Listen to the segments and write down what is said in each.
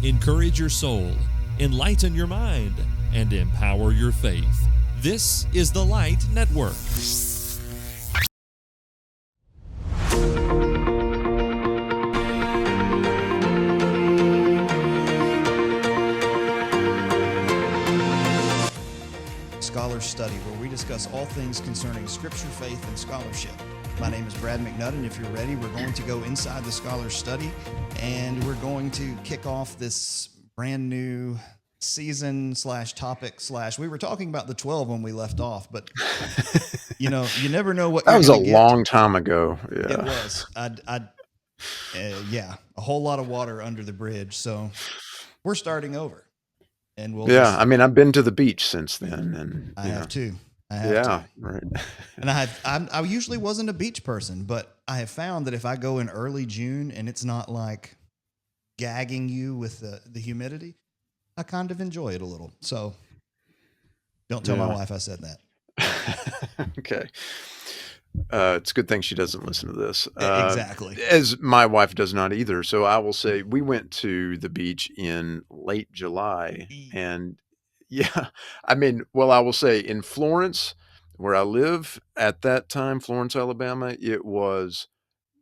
encourage your soul, enlighten your mind, and empower your faith. This is the Light Network. Scholar Study, where we discuss all things concerning scripture, faith, and scholarship. My name is Brad McNutt. If you're ready, we're going to go inside the Scholar Study, and we're going to kick off this brand new season / topic / we were talking about the 12 when we left off, but you never know what that you're was a gonna get. long time ago. Yeah. It was. Yeah, a whole lot of water under the bridge. So we're starting over, and we'll. Yeah, I mean, I've been to the beach since then, and I have too. right. And I usually wasn't a beach person, but I have found that if I go in early June and it's not like gagging you with the humidity, I kind of enjoy it a little. So don't tell my wife I said that. Okay. It's a good thing she doesn't listen to this. Exactly. As my wife does not either. So I will say we went to the beach in late July, and yeah, I mean, well, I will say in Florence, where I live at that time, Florence, Alabama, it was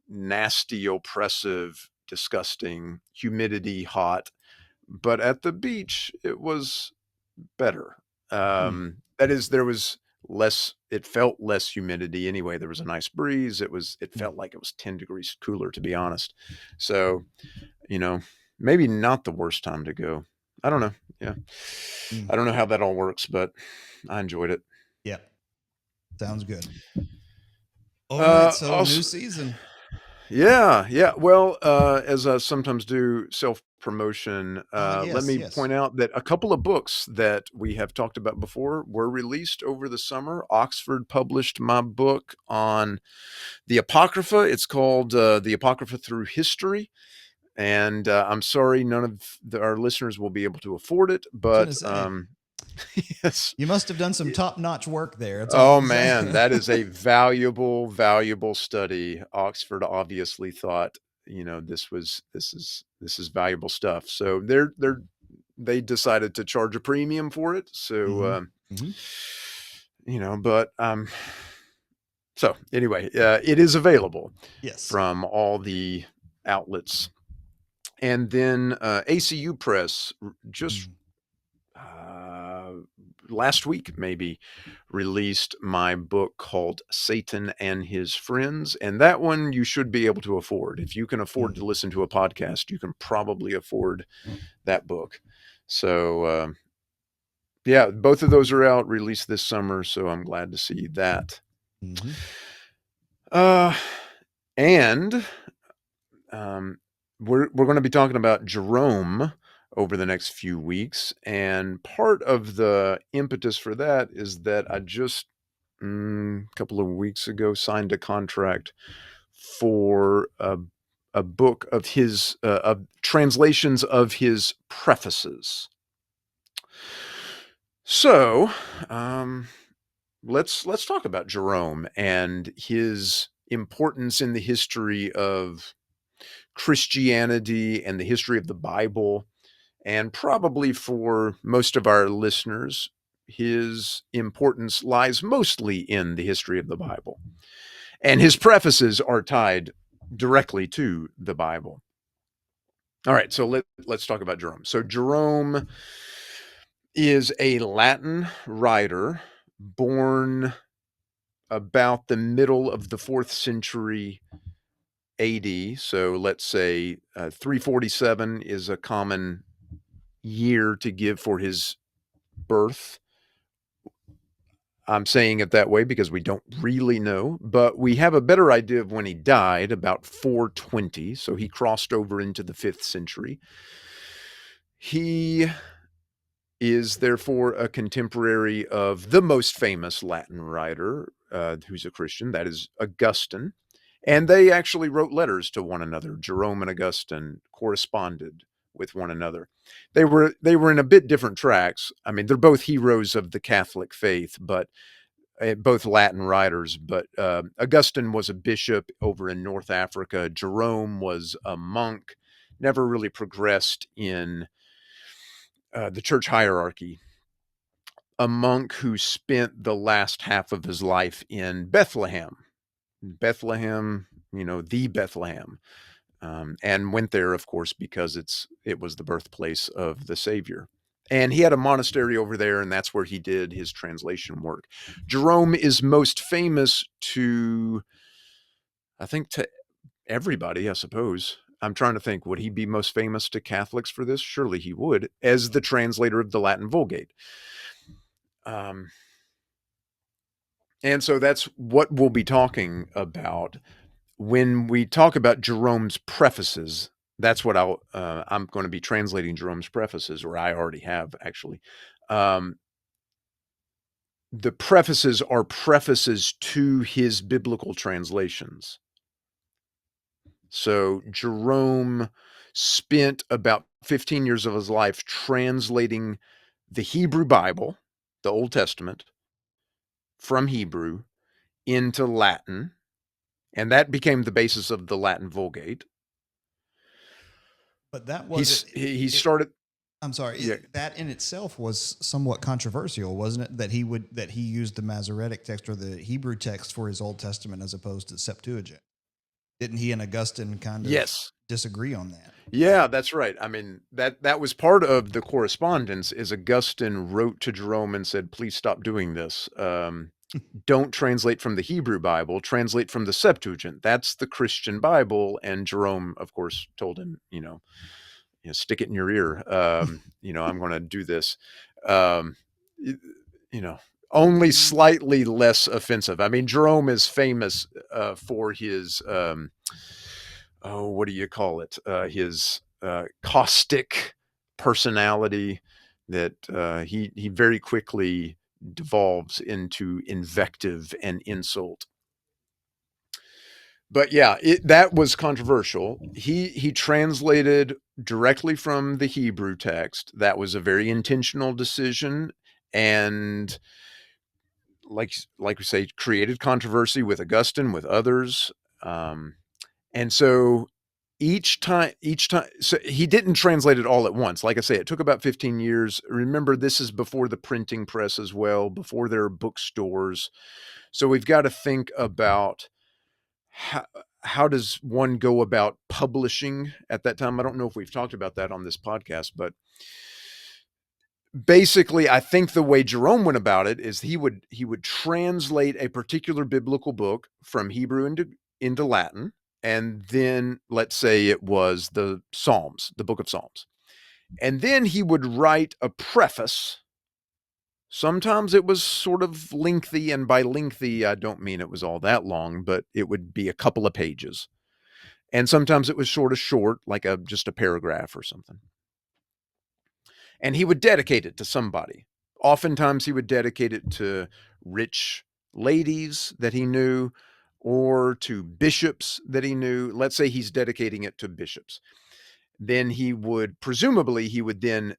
nasty, oppressive, disgusting, humidity, hot. But at the beach, it was better. That is, there was less, it felt less humidity anyway. There was a nice breeze. It felt like it was 10 degrees cooler, to be honest. So, maybe not the worst time to go. I don't know. Yeah. I don't know how that all works, but I enjoyed it. Yep. Sounds good. All right. So new season. Yeah. Well, as I sometimes do self-promotion, let me point out that a couple of books that we have talked about before were released over the summer. Oxford published my book on the Apocrypha. It's called The Apocrypha Through History. And I'm sorry, none of our listeners will be able to afford it, but yes. You must have done some top-notch work there. Oh man, that is a valuable study. Oxford obviously thought, this is valuable stuff. So they decided to charge a premium for it. So but so anyway, it is available. Yes. From all the outlets. And then ACU Press just last week maybe released my book called Satan and His Friends. And that one you should be able to afford. If you can afford to listen to a podcast, you can probably afford that book. So, both of those are out, released this summer. So I'm glad to see that. And we're going to be talking about Jerome over the next few weeks. And part of the impetus for that is that I just a couple of weeks ago signed a contract for a book of his of translations of his prefaces. So let's talk about Jerome and his importance in the history of Christianity and the history of the Bible. And probably for most of our listeners, his importance lies mostly in the history of the Bible. And his prefaces are tied directly to the Bible. All right, so let's talk about Jerome. So Jerome is a Latin writer born about the middle of the 4th century AD. So let's say 347 is a common year to give for his birth. I'm saying it that way because we don't really know, but we have a better idea of when he died, about 420. So he crossed over into the 5th century. He is therefore a contemporary of the most famous Latin writer who's a Christian, that is Augustine. And they actually wrote letters to one another. Jerome and Augustine corresponded with one another. They were in a bit different tracks. I mean, they're both heroes of the Catholic faith, but both Latin writers. But Augustine was a bishop over in North Africa. Jerome was a monk never really progressed in the church hierarchy. A monk who spent the last half of his life in Bethlehem. Bethlehem, the Bethlehem, and went there, of course, because it was the birthplace of the Savior. And he had a monastery over there, and that's where he did his translation work. Jerome is most famous to, I think, to everybody, I suppose. I'm trying to think, would he be most famous to Catholics for this? Surely he would, as the translator of the Latin Vulgate. Um, and so that's what we'll be talking about when we talk about Jerome's prefaces. That's what I'm going to be translating Jerome's prefaces, or I already have actually. The prefaces are prefaces to his biblical translations. So Jerome spent about 15 years of his life translating the Hebrew Bible, the Old Testament, from Hebrew into Latin, and that became the basis of the Latin Vulgate. But that was He started. I'm sorry. Yeah. That in itself was somewhat controversial, wasn't it? That he used the Masoretic text or the Hebrew text for his Old Testament as opposed to Septuagint. Didn't he and Augustine kind of Yes. disagree on that? Yeah, that's right. I mean, that was part of the correspondence. Is Augustine wrote to Jerome and said, "Please stop doing this. Don't translate from the Hebrew Bible. Translate from the Septuagint. That's the Christian Bible." And Jerome, of course, told him, stick it in your ear. I'm going to do this. Um, you know, Only slightly less offensive. I mean, Jerome is famous for his what do you call it? His caustic personality that he very quickly devolves into invective and insult. But yeah, that was controversial. He translated directly from the Hebrew text. That was a very intentional decision, and like we say, created controversy with Augustine, with others, and so each time, so he didn't translate it all at once. Like I say, it took about 15 years. Remember, this is before the printing press as well, before there are bookstores. So we've got to think about how does one go about publishing at that time? I don't know if we've talked about that on this podcast, but basically, I think the way Jerome went about it is he would translate a particular biblical book from Hebrew into Latin, and then let's say it was the Psalms, the book of Psalms. And then he would write a preface. Sometimes it was sort of lengthy, and by lengthy, I don't mean it was all that long, but it would be a couple of pages. And sometimes it was sort of short, like just a paragraph or something. And he would dedicate it to somebody. Oftentimes he would dedicate it to rich ladies that he knew, or to bishops that he knew. Let's say he's dedicating it to bishops. Then he would then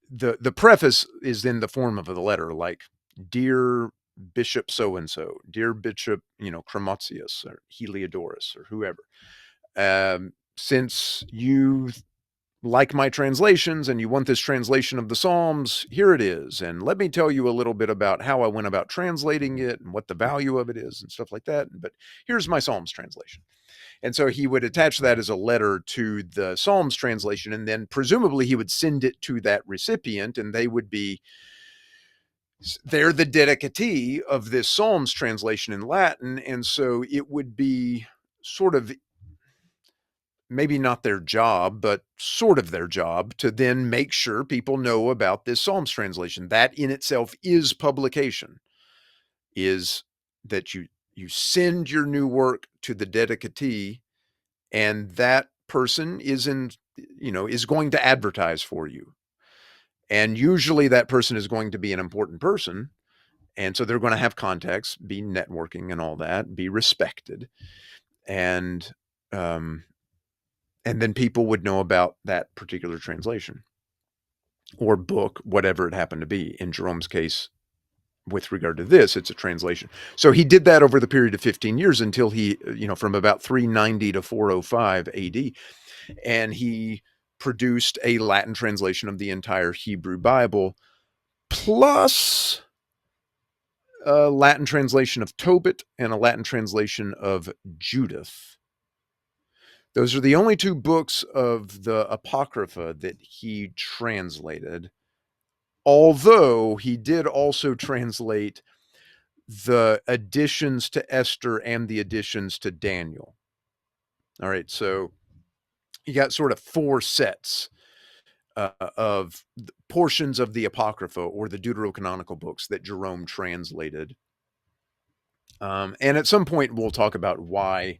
the preface is in the form of a letter, like, "Dear Bishop so and so, dear Bishop, Chromotius or Heliodorus or whoever. Since you like my translations and you want this translation of the Psalms, here it is. And let me tell you a little bit about how I went about translating it and what the value of it is and stuff like that. But here's my Psalms translation." And so he would attach that as a letter to the Psalms translation, and then presumably he would send it to that recipient, and they're the dedicatee of this Psalms translation in Latin. And so it would be sort of, maybe not their job, but sort of their job, to then make sure people know about this Psalms translation. That in itself is publication, is that you send your new work to the dedicatee, and that person is going to advertise for you. And usually that person is going to be an important person. And so they're going to have contacts, be networking and all that, be respected. And then people would know about that particular translation or book, whatever it happened to be. In Jerome's case, with regard to this, it's a translation. So he did that over the period of 15 years until he, from about 390 to 405 AD. And he produced a Latin translation of the entire Hebrew Bible, plus a Latin translation of Tobit and a Latin translation of Judith. Those are the only two books of the Apocrypha that he translated, although he did also translate the additions to Esther and the additions to Daniel. All right, so you got sort of four sets of portions of the Apocrypha or the Deuterocanonical books that Jerome translated. And at some point, we'll talk about why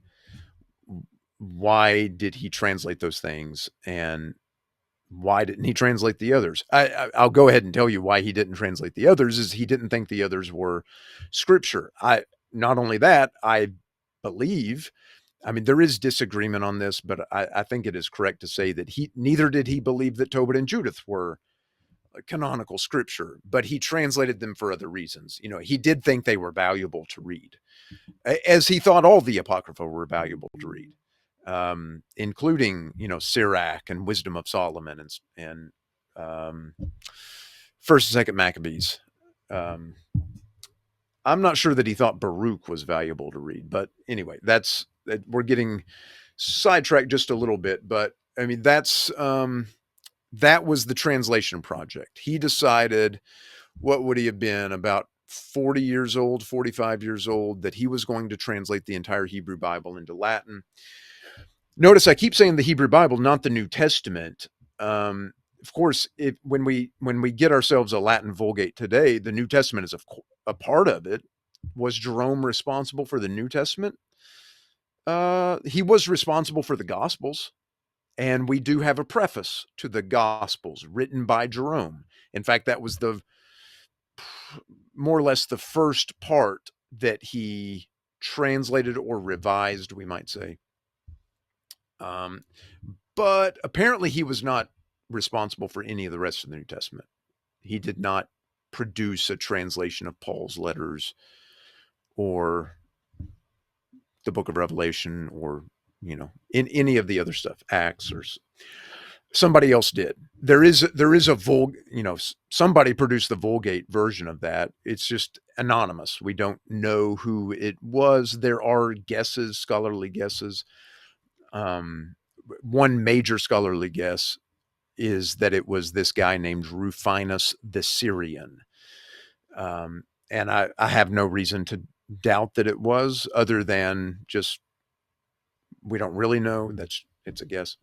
did he translate those things and why didn't he translate the others? I'll go ahead and tell you why he didn't translate the others is he didn't think the others were scripture. Not only that, I believe, I mean, there is disagreement on this, but I think it is correct to say that neither did he believe that Tobit and Judith were canonical scripture, but he translated them for other reasons. He did think they were valuable to read, as he thought all the Apocrypha were valuable to read. Including, Sirach and Wisdom of Solomon and First and Second Maccabees. I'm not sure that he thought Baruch was valuable to read, but anyway, we're getting sidetracked just a little bit. But I mean, that was the translation project. He decided, what would he have been, about 40 years old, 45 years old, that he was going to translate the entire Hebrew Bible into Latin. Notice I keep saying the Hebrew Bible, not the New Testament. Of course, when we get ourselves a Latin Vulgate today, the New Testament is a part of it. Was Jerome responsible for the New Testament? He was responsible for the Gospels, and we do have a preface to the Gospels written by Jerome. In fact, that was more or less the first part that he translated or revised, we might say. But apparently he was not responsible for any of the rest of the New Testament. He did not produce a translation of Paul's letters or the book of Revelation or, in any of the other stuff, Acts, or somebody else did. There is a somebody produced the Vulgate version of that. It's just anonymous. We don't know who it was. There are guesses, scholarly guesses. One major scholarly guess is that it was this guy named Rufinus the Syrian. And I have no reason to doubt that it was, other than just, we don't really know. It's a guess.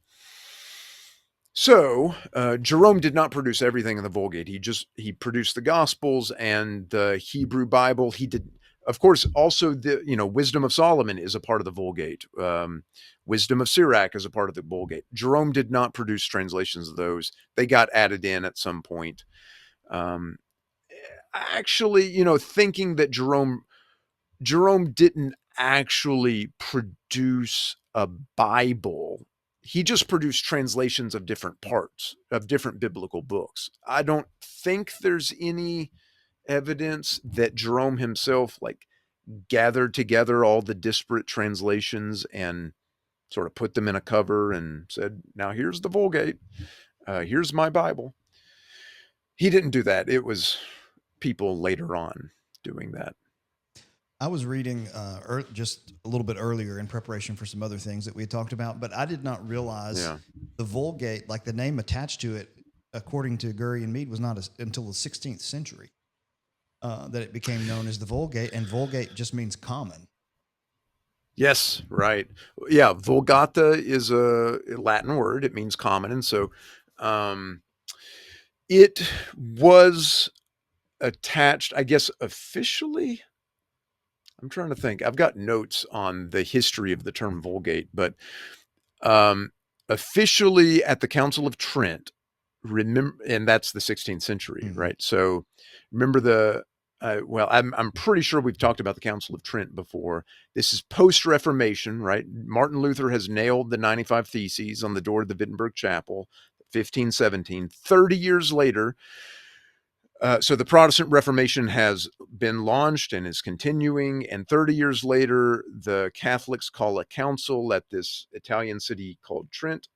So Jerome did not produce everything in the Vulgate. He produced the Gospels and the Hebrew Bible. He did, of course, also the Wisdom of Solomon is a part of the Vulgate. Wisdom of Sirach is a part of the Vulgate. Jerome did not produce translations of those. They got added in at some point. Actually, thinking that Jerome didn't actually produce a Bible. He just produced translations of different parts of different biblical books. I don't think there's any evidence that Jerome himself gathered together all the disparate translations and sort of put them in a cover and said, now here's the Vulgate. Here's my Bible. He didn't do that. It was people later on doing that. I was reading just a little bit earlier in preparation for some other things that we had talked about, but I did not realize the Vulgate, like the name attached to it, according to Gurry and Mead, was not until the 16th century that it became known as the Vulgate, and Vulgate just means common. Yes, right. Yeah, Vulgata is a Latin word. It means common, and so it was attached, I guess, officially. I'm trying to think. I've got notes on the history of the term Vulgate, but officially at the Council of Trent, and that's the 16th century, right? So remember I'm pretty sure we've talked about the Council of Trent before. This is post-Reformation, right? Martin Luther has nailed the 95 Theses on the door of the Wittenberg Chapel, 1517. 30 years later, So the Protestant Reformation has been launched and is continuing. And 30 years later, the Catholics call a council at this Italian city called Trent.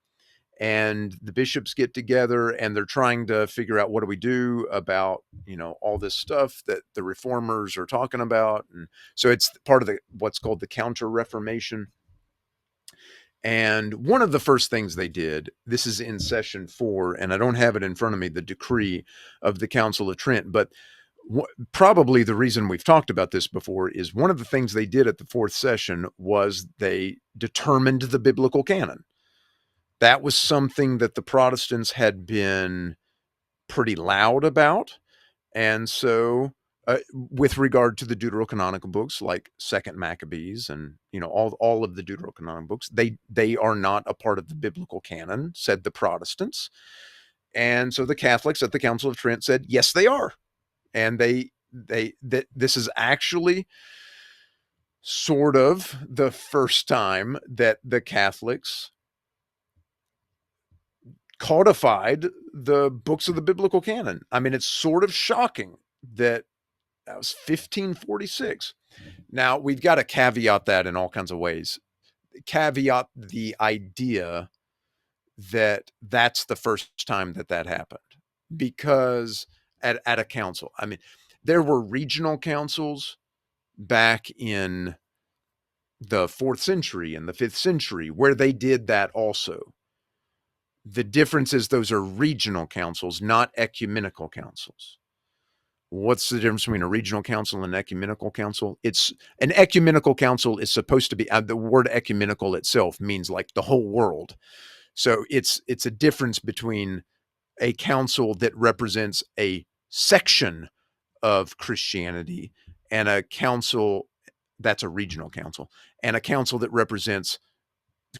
And the bishops get together and they're trying to figure out what do we do about, all this stuff that the reformers are talking about. And so it's part of what's called the Counter Reformation. And one of the first things they did, this is in session 4, and I don't have it in front of me, the decree of the Council of Trent, but probably the reason we've talked about this before is one of the things they did at the 4th session was they determined the biblical canon. That was something that the Protestants had been pretty loud about. And so with regard to the deuterocanonical books like Second Maccabees and all of the deuterocanonical books, they are not a part of the biblical canon, said the Protestants. And so the Catholics at the Council of Trent said, yes, they are. And this is actually sort of the first time that the Catholics codified the books of the biblical canon. I mean, it's sort of shocking that was 1546. Now, we've got to caveat that in all kinds of ways. Caveat the idea that that's the first time that happened, because at a council, I mean, there were regional councils back in the 4th century and the 5th century where they did that also. The difference is those are regional councils, not ecumenical councils. What's the difference between a regional council and an ecumenical council? It's an ecumenical council is supposed to be, the word ecumenical itself means like the whole world. So it's a difference between a council that represents a section of Christianity and a council that's a regional council, and a council that represents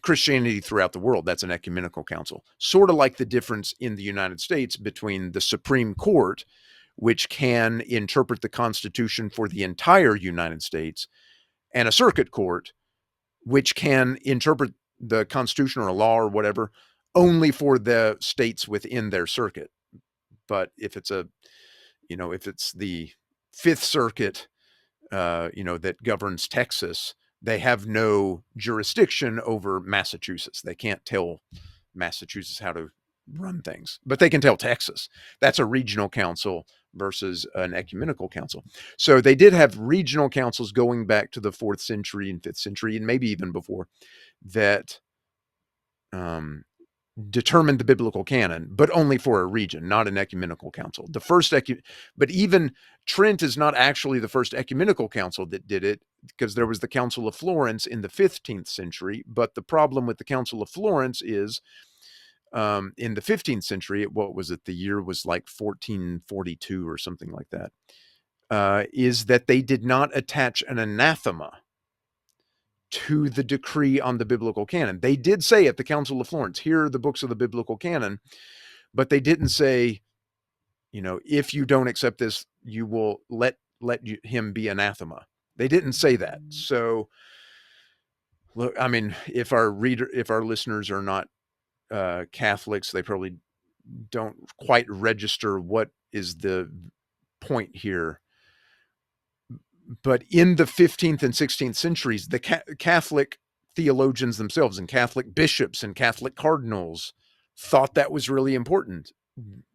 Christianity throughout the world. That's an ecumenical council. Sort of like the difference in the United States between the Supreme Court, which can interpret the Constitution for the entire United States, and a circuit court, which can interpret the Constitution or a law or whatever only for the states within their circuit. But if it's if it's the Fifth Circuit, that governs Texas, they have no jurisdiction over Massachusetts. They can't tell Massachusetts how to run things, but they can tell Texas. That's a regional council versus an ecumenical council. So they did have regional councils going back to the 4th century and 5th century, and maybe even before, that determined the biblical canon, but only for a region, not an ecumenical council. But even Trent is not actually the first ecumenical council that did it, because there was the Council of Florence in the 15th century. But the problem with the Council of Florence is, in the 15th century, what was it? The year was like 1442 or something like that, is that they did not attach an anathema to the decree on the biblical canon. They did say at the Council of Florence, here are the books of the biblical canon, but they didn't say, if you don't accept this, you will let him be anathema. They didn't say that. So, look, I mean, if our listeners are not Catholics, they probably don't quite register what is the point here. But in the 15th and 16th centuries, the Catholic theologians themselves and Catholic bishops and Catholic cardinals thought that was really important.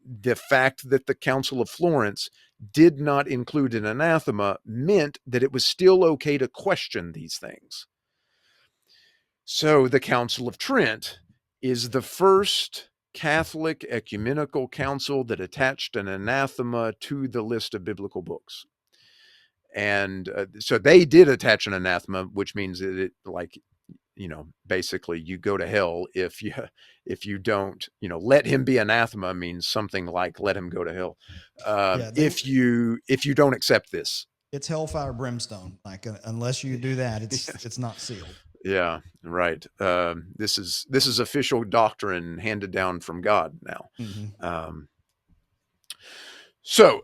The fact that the Council of Florence did not include an anathema meant that it was still okay to question these things. So the Council of Trent is the first Catholic ecumenical council that attached an anathema to the list of biblical books. And so they did attach an anathema, which means that it, like, basically you go to hell if you don't, let him be anathema means something like let him go to hell. If you don't accept this, it's hellfire brimstone. Like unless you do that, it's not sealed. Yeah, right. This is official doctrine handed down from God now. Mm-hmm. So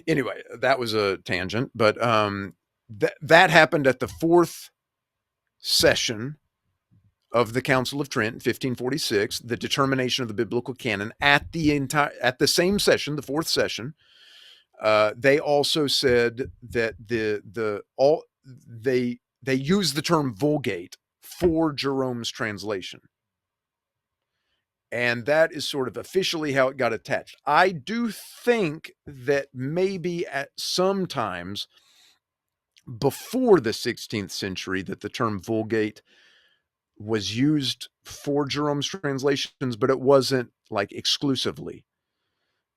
anyway, that was a tangent, but that happened at the 4th session of the Council of Trent, 1546, the determination of the biblical canon at the same session, the 4th session. They also said that they use the term Vulgate for Jerome's translation. And that is sort of officially how it got attached. I do think that maybe at sometimes before the 16th century that the term Vulgate was used for Jerome's translations, but it wasn't like exclusively.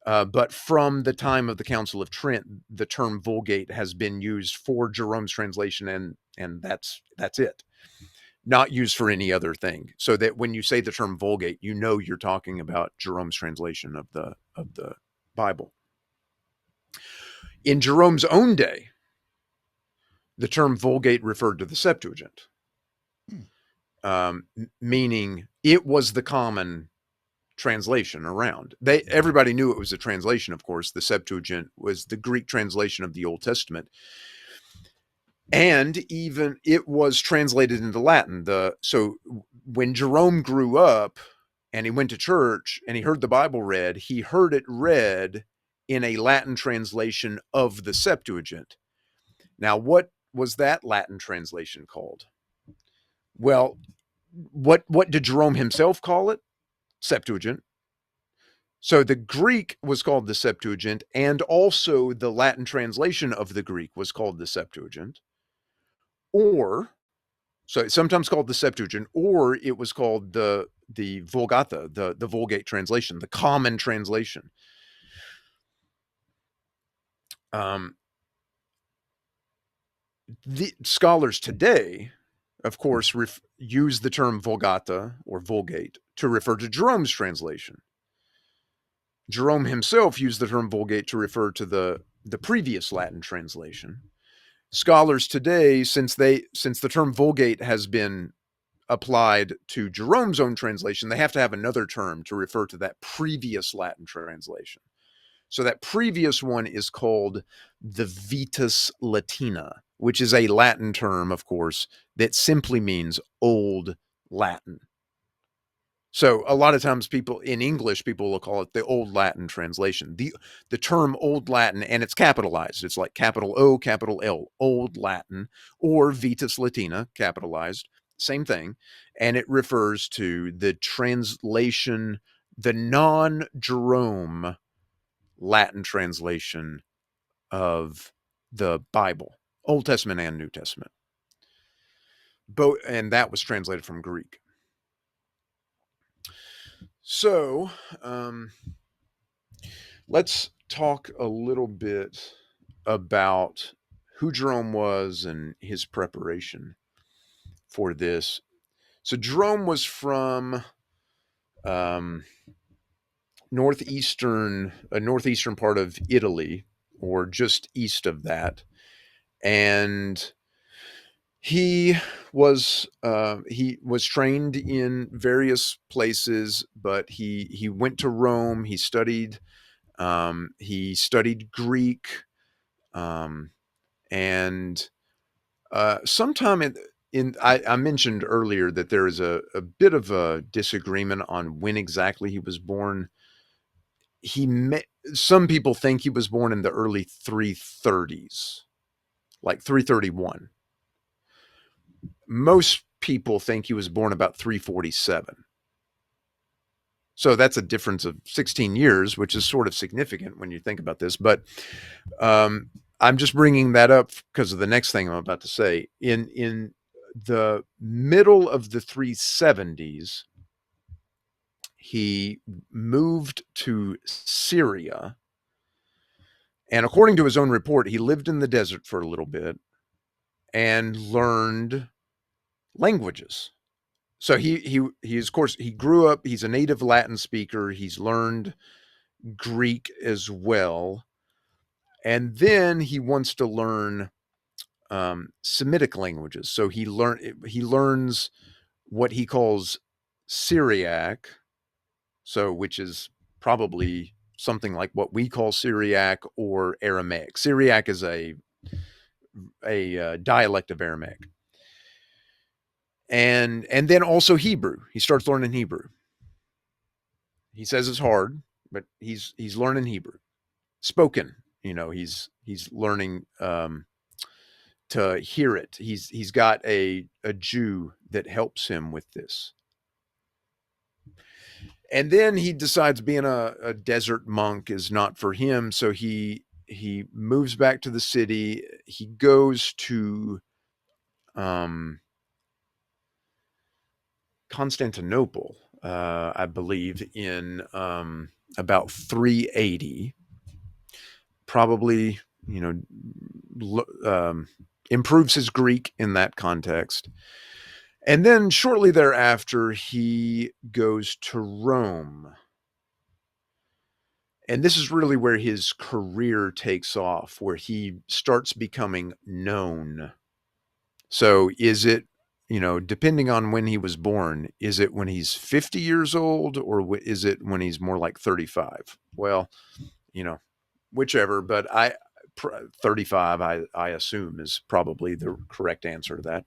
But from the time of the Council of Trent, the term Vulgate has been used for Jerome's translation, and that's it. Not used for any other thing. So that when you say the term Vulgate, you know you're talking about Jerome's translation of the Bible. In Jerome's own day, the term Vulgate referred to the Septuagint, meaning it was the common translation around. Everybody knew it was a translation, of course. The Septuagint was the Greek translation of the Old Testament. And even it was translated into Latin. So when Jerome grew up and he went to church and he heard the Bible read, he heard it read in a Latin translation of the Septuagint. Now, what was that Latin translation called? Well, what did Jerome himself call it? Septuagint. So the Greek was called the Septuagint, and also the Latin translation of the Greek was called the Septuagint. So it's sometimes called the Septuagint, or it was called the Vulgata, the Vulgate translation, the common translation. The scholars today, of course, use the term Vulgata or Vulgate to refer to Jerome's translation. Jerome himself used the term Vulgate to refer to the previous Latin translation. Scholars today, since the term Vulgate has been applied to Jerome's own translation, they have to have another term to refer to that previous Latin translation. So that previous one is called the Vetus Latina, which is a Latin term, of course, that simply means Old Latin. So a lot of times in English, people will call it the Old Latin translation. The term Old Latin, and it's capitalized. It's like capital O, capital L, Old Latin, or Vetus Latina, capitalized, same thing. And it refers to the translation, the non-Jerome Latin translation of the Bible, Old Testament and New Testament. And that was translated from Greek. So, let's talk a little bit about who Jerome was and his preparation for this. So Jerome was from northeastern part of Italy, or just east of that, and he was trained in various places, but he went to Rome. He studied Greek, and sometime I mentioned earlier that there is a bit of a disagreement on when exactly he was born. Some people think he was born in the early 330s, like 331. Most people think he was born about 347. So that's a difference of 16 years, which is sort of significant when you think about this. But I'm just bringing that up because of the next thing I'm about to say. In the middle of the 370s, he moved to Syria. And according to his own report, he lived in the desert for a little bit and learned languages. So of course, he grew up, he's a native Latin speaker. He's learned Greek as well. And then he wants to learn Semitic languages. So he learns what he calls Syriac, which is probably something like what we call Syriac or Aramaic. Syriac is a dialect of Aramaic. And then also Hebrew. He starts learning Hebrew. He says it's hard, but he's learning Hebrew. Spoken he's learning to hear it. He's got a Jew that helps him with this. And then he decides being a desert monk is not for him, so he moves back to the city. He goes to Constantinople, I believe, in about 380. Probably, improves his Greek in that context. And then shortly thereafter, he goes to Rome. And this is really where his career takes off, where he starts becoming known. So is it, depending on when he was born, is it when he's 50 years old or is it when he's more like 35? Well, whichever, but 35, I assume, is probably the correct answer to that.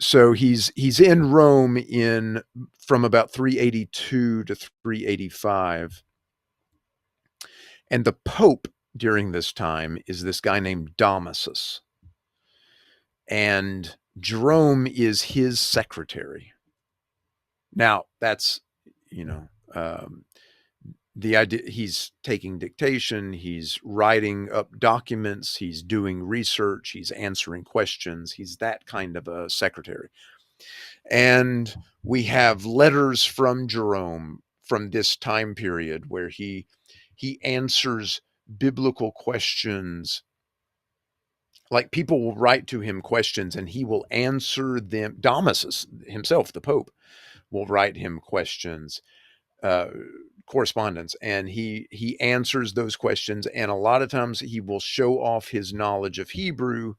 So he's in Rome from about 382 to 385. And the Pope during this time is this guy named Damasus. And Jerome is his secretary. Now, that's, the idea, he's taking dictation, he's writing up documents, he's doing research, he's answering questions, he's that kind of a secretary. And we have letters from Jerome from this time period where he answers biblical questions. Like, people will write to him questions and he will answer them. Damasus himself, the Pope, will write him questions, correspondence, and he answers those questions. And a lot of times he will show off his knowledge of Hebrew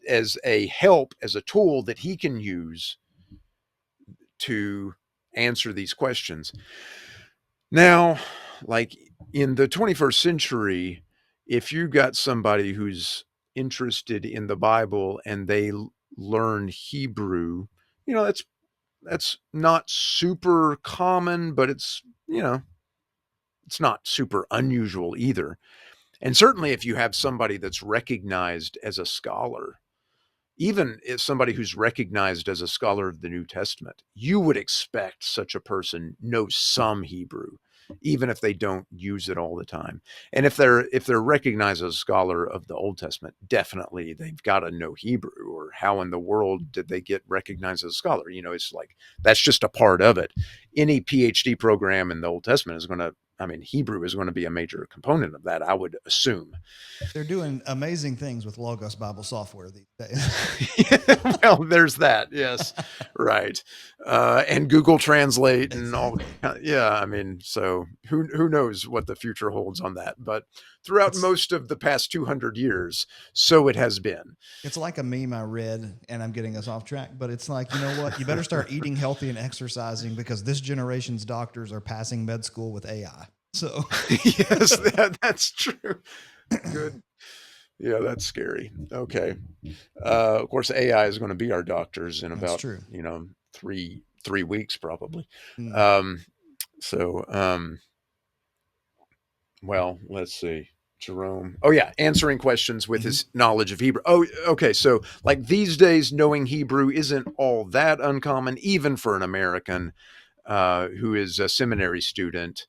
as a help, as a tool that he can use to answer these questions. Now, like in the 21st century, if you've got somebody who's interested in the Bible and they learn Hebrew, that's not super common, but it's not super unusual either. And certainly if you have somebody that's recognized as a scholar, even if somebody who's recognized as a scholar of the New Testament, you would expect such a person knows some Hebrew, even if they don't use it all the time. And if they're recognized as a scholar of the Old Testament, definitely they've got to know Hebrew, or how in the world did they get recognized as a scholar? It's like, that's just a part of it. Any PhD program in the Old Testament is going to, Hebrew is going to be a major component of that, I would assume. They're doing amazing things with Logos Bible software these days. Well, there's that. Yes. Right. And Google Translate and Exactly. all. Yeah. So who knows what the future holds on that, but throughout most of the past 200 years, so it has been. It's like a meme I read, and I'm getting us off track, but it's like, you know what? You better start eating healthy and exercising, because this generation's doctors are passing med school with AI. So yes, that's true. Good. Yeah, that's scary. Okay. Of course, AI is going to be our doctors in about, 3 weeks probably. Well, let's see. Jerome. Oh yeah, answering questions with his knowledge of Hebrew. Oh, okay. So like these days, knowing Hebrew isn't all that uncommon, even for an American who is a seminary student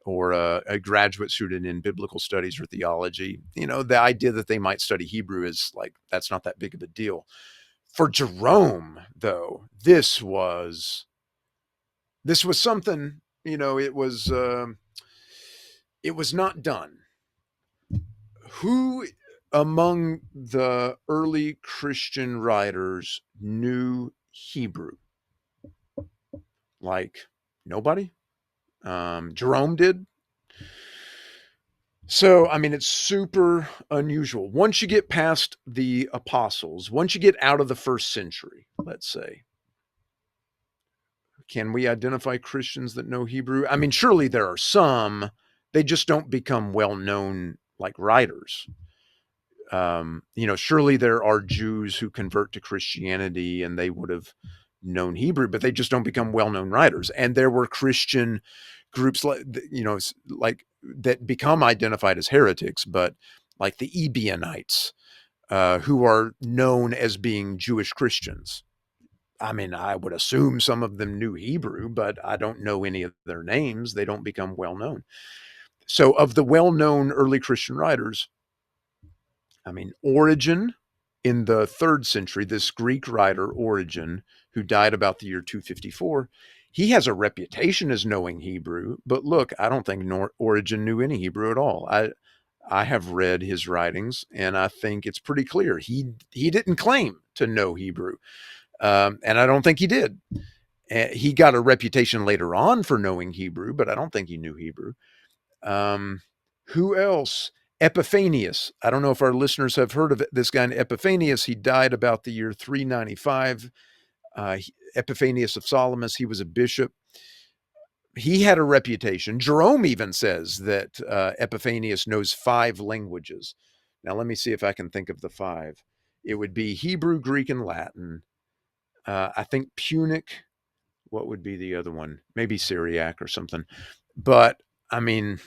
or a graduate student in biblical studies or theology. The idea that they might study Hebrew is like, that's not that big of a deal. For Jerome, though, this was something, it was not done. Who among the early Christian writers knew Hebrew? Like, nobody? Jerome did. So, it's super unusual. Once you get past the apostles, once you get out of the first century, let's say, can we identify Christians that know Hebrew? Surely there are some. They just don't become well-known like writers. Surely there are Jews who convert to Christianity and they would have known Hebrew, but they just don't become well-known writers. And there were Christian groups like that become identified as heretics, but like the Ebionites, who are known as being Jewish Christians. I mean, I would assume some of them knew Hebrew, but I don't know any of their names. They don't become well known. So, of the well known early Christian writers, I mean, Origen in the 3rd century, this Greek writer, Origen, who died about the year 254, he has a reputation as knowing Hebrew. But look, I don't think Origen knew any Hebrew at all. I have read his writings, and I think it's pretty clear he didn't claim to know Hebrew, and I don't think he did. He got a reputation later on for knowing Hebrew, but I don't think he knew Hebrew. Who else? Epiphanius. I don't know if our listeners have heard of this guy, Epiphanius. He died about the year 395. Epiphanius of Salamis. He was a bishop. He had a reputation. Jerome even says that Epiphanius knows 5 languages. Now, let me see if I can think of the 5. It would be Hebrew, Greek, and Latin. I think Punic. What would be the other one? Maybe Syriac or something. But, I mean,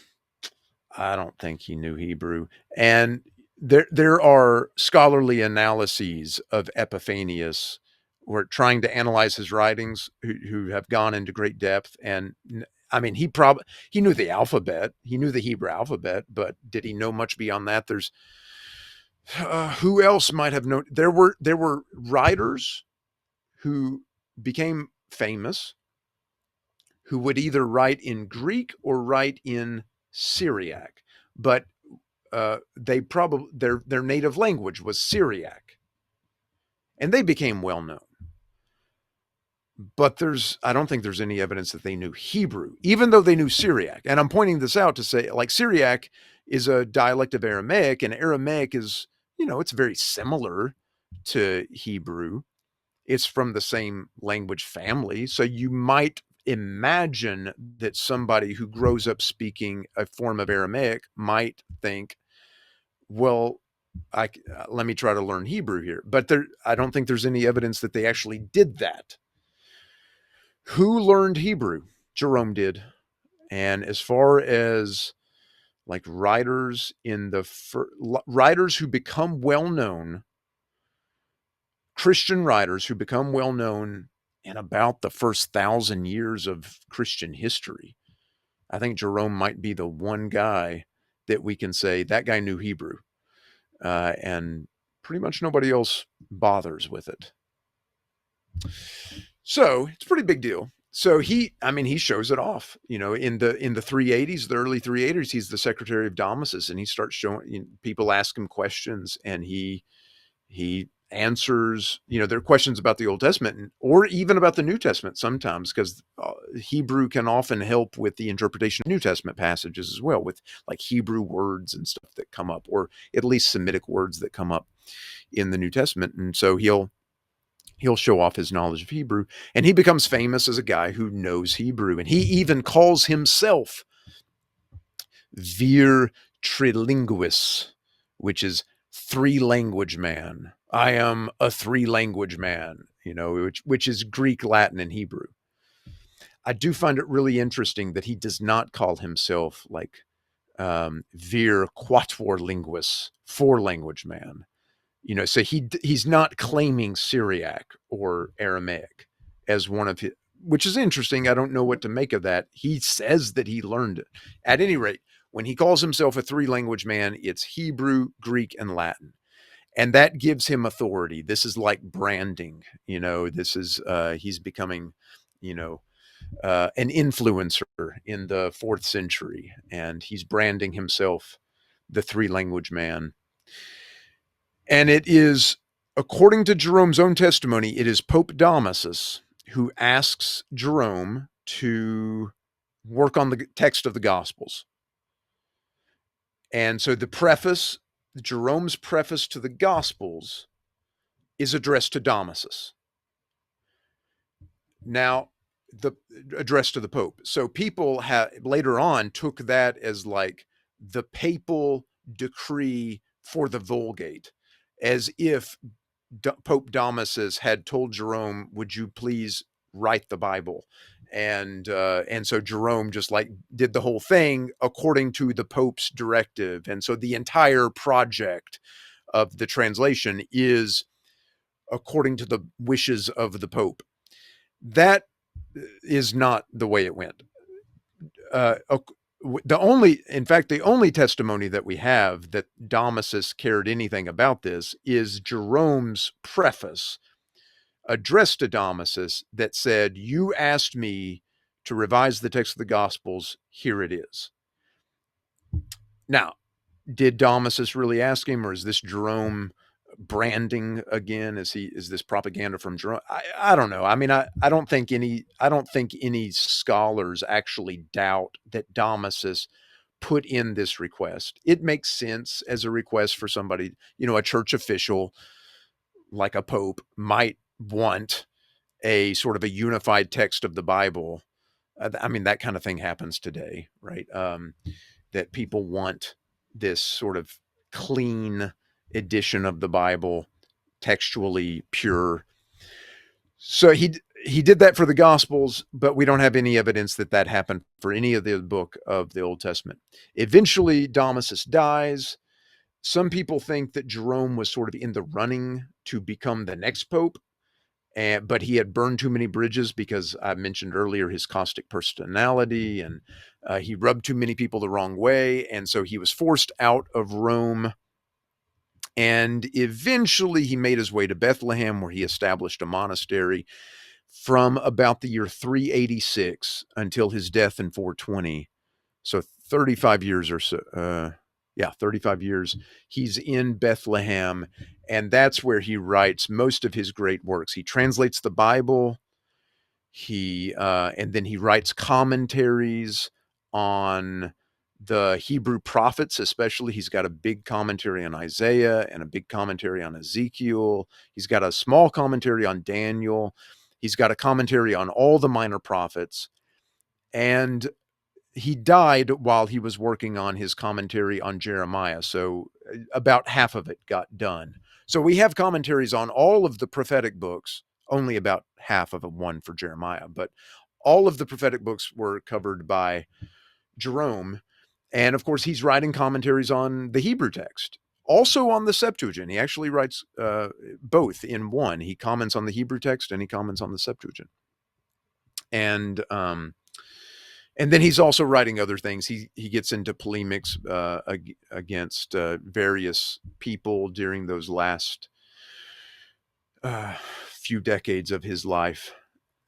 I don't think he knew Hebrew. And there are scholarly analyses of Epiphanius who are trying to analyze his writings, who have gone into great depth. And I mean, he knew the alphabet, he knew the Hebrew alphabet, but did he know much beyond that? There's who else might have known? There were writers who became famous who would either write in Greek or write in Syriac, but they probably their native language was Syriac, and they became well known. But I don't think there's any evidence that they knew Hebrew, even though they knew Syriac. And I'm pointing this out to say, like, Syriac is a dialect of Aramaic, and Aramaic is, it's very similar to Hebrew. It's from the same language family, so you might imagine that somebody who grows up speaking a form of Aramaic might think, well, let me try to learn Hebrew here. But I don't think there's any evidence that they actually did that. Who learned Hebrew? Jerome did. And as far as like writers writers who become well known, Christian writers who become well known in about the first 1,000 years of Christian history, I think Jerome might be the one guy that we can say that guy knew Hebrew, and pretty much nobody else bothers with it. So it's a pretty big deal. So he shows it off, in the 380s, the early 380s, he's the secretary of Damasus, and he starts showing, people ask him questions, and he answers, there are questions about the Old Testament or even about the New Testament sometimes, because Hebrew can often help with the interpretation of New Testament passages as well, with like Hebrew words and stuff that come up, or at least Semitic words that come up in the New Testament. And so he'll show off his knowledge of Hebrew, and he becomes famous as a guy who knows Hebrew. And he even calls himself vir trilinguis, which is 3-language man. I am a 3-language man, which is Greek, Latin, and Hebrew. I do find it really interesting that he does not call himself like vir quatuor linguis, 4-language man. So he's not claiming Syriac or Aramaic as one of his, which is interesting. I don't know what to make of that. He says that he learned it. At any rate, when he calls himself a 3-language man, it's Hebrew, Greek, and Latin. And that gives him authority. This is like branding, this is, he's becoming, an influencer in the 4th century, and he's branding himself the 3-language man. And it is, according to Jerome's own testimony, it is Pope Damasus who asks Jerome to work on the text of the Gospels. And so the preface, Jerome's preface to the Gospels, is addressed to Damasus. Now, the address to the Pope. So people later on took that as like the papal decree for the Vulgate, as if Pope Damasus had told Jerome, would you please write the Bible? And so Jerome just like did the whole thing according to the Pope's directive. And so the entire project of the translation is according to the wishes of the Pope. That is not the way it went. The only testimony that we have that Damasus cared anything about this is Jerome's preface addressed to Damasus that said, "You asked me to revise the text of the Gospels. Here it is." Now, did Damasus really ask him, or is this Jerome branding again? Is this propaganda from Jerome? I don't know. I mean, I don't think any scholars actually doubt that Damasus put in this request. It makes sense as a request for somebody, a church official like a pope might want a sort of a unified text of the Bible. I mean, that kind of thing happens today, right? That people want this sort of clean edition of the Bible, textually pure. So he did that for the Gospels, but we don't have any evidence that that happened for any of the book of the Old Testament. Eventually, Damasus dies. Some people think that Jerome was sort of in the running to become the next pope, but he had burned too many bridges because I mentioned earlier his caustic personality, and he rubbed too many people the wrong way. And so he was forced out of Rome. And eventually he made his way to Bethlehem, where he established a monastery from about the year 386 until his death in 420. So 35 years or so. 35 years. He's in Bethlehem, and that's where he writes most of his great works. He translates the Bible. And then he writes commentaries on the Hebrew prophets, especially. He's got a big commentary on Isaiah and a big commentary on Ezekiel. He's got a small commentary on Daniel. He's got a commentary on all the minor prophets. And he died while he was working on his commentary on Jeremiah. So about half of it got done. So we have commentaries on all of the prophetic books, only about half of one for Jeremiah, but all of the prophetic books were covered by Jerome. And of course, he's writing commentaries on the Hebrew text, also on the Septuagint. He actually writes both in one. He comments on the Hebrew text and he comments on the Septuagint. And then he's also writing other things. He gets into polemics against various people during those last few decades of his life.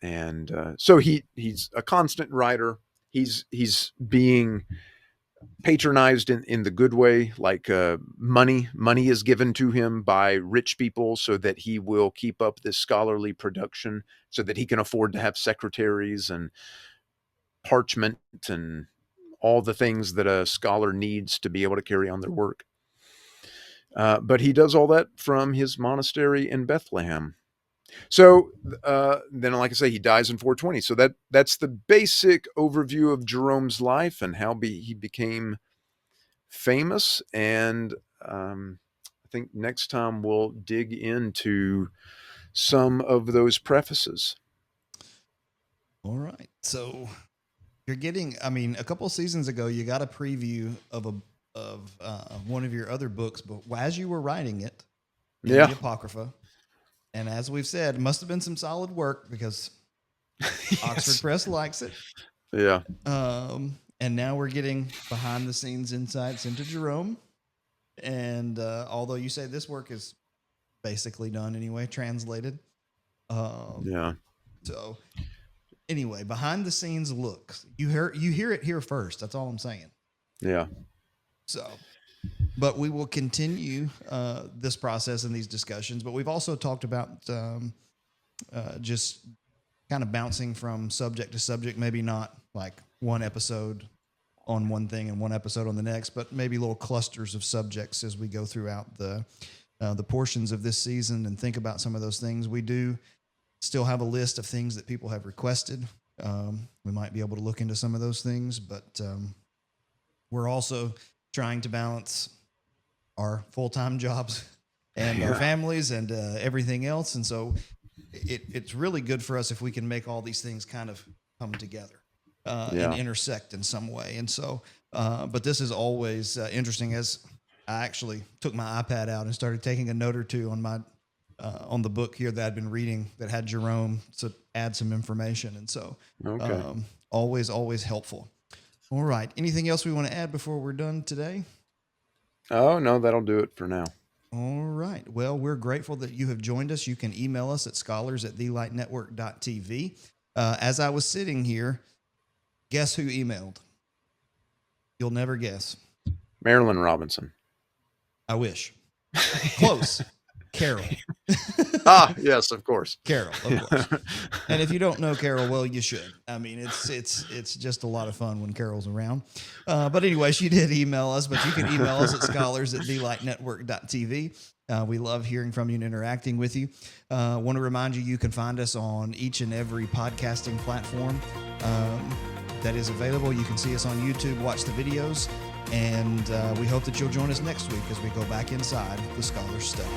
And so he's a constant writer. He's being patronized in the good way, like money is given to him by rich people so that he will keep up this scholarly production, so that he can afford to have secretaries and parchment and all the things that a scholar needs to be able to carry on their work. But he does all that from his monastery in Bethlehem. So then, like I say, he dies in 420. So that's the basic overview of Jerome's life and how he became famous. And I think next time we'll dig into some of those prefaces. All right. So you're getting, I mean, a couple of seasons ago, you got a preview of one of your other books, but as you were writing it, the Apocrypha, and as we've said, it must have been some solid work because yes. Oxford Press likes it. Yeah. And now we're getting behind the scenes insights into Jerome. And although you say this work is basically done anyway, translated. Yeah. So anyway, behind the scenes looks. You hear it here first. That's all I'm saying. Yeah. So, but we will continue this process and these discussions. But we've also talked about just kind of bouncing from subject to subject. Maybe not like one episode on one thing and one episode on the next, but maybe little clusters of subjects as we go throughout the portions of this season and think about some of those things. We do still have a list of things that people have requested. We might be able to look into some of those things, but we're also trying to balance our full-time jobs and our families and everything else. And so it's really good for us if we can make all these things kind of come together and intersect in some way. And so, but this is always interesting, as I actually took my iPad out and started taking a note or two on my on the book here that I'd been reading that had Jerome to add some information. And so always helpful. All right. Anything else we want to add before we're done today? Oh, no, that'll do it for now. All right. Well, we're grateful that you have joined us. You can email us at scholars@thelightnetwork.tv. As I was sitting here, guess who emailed? You'll never guess. Marilyn Robinson. I wish. Close. Carol. Yes, of course. Carol, of course. And if you don't know Carol, well, you should. I mean, it's just a lot of fun when Carol's around. But anyway, she did email us, but you can email us at scholars@thelightnetwork.tv. We love hearing from you and interacting with you. Want to remind you, you can find us on each and every podcasting platform that is available. You can see us on YouTube, watch the videos, and we hope that you'll join us next week as we go back inside the Scholars Study.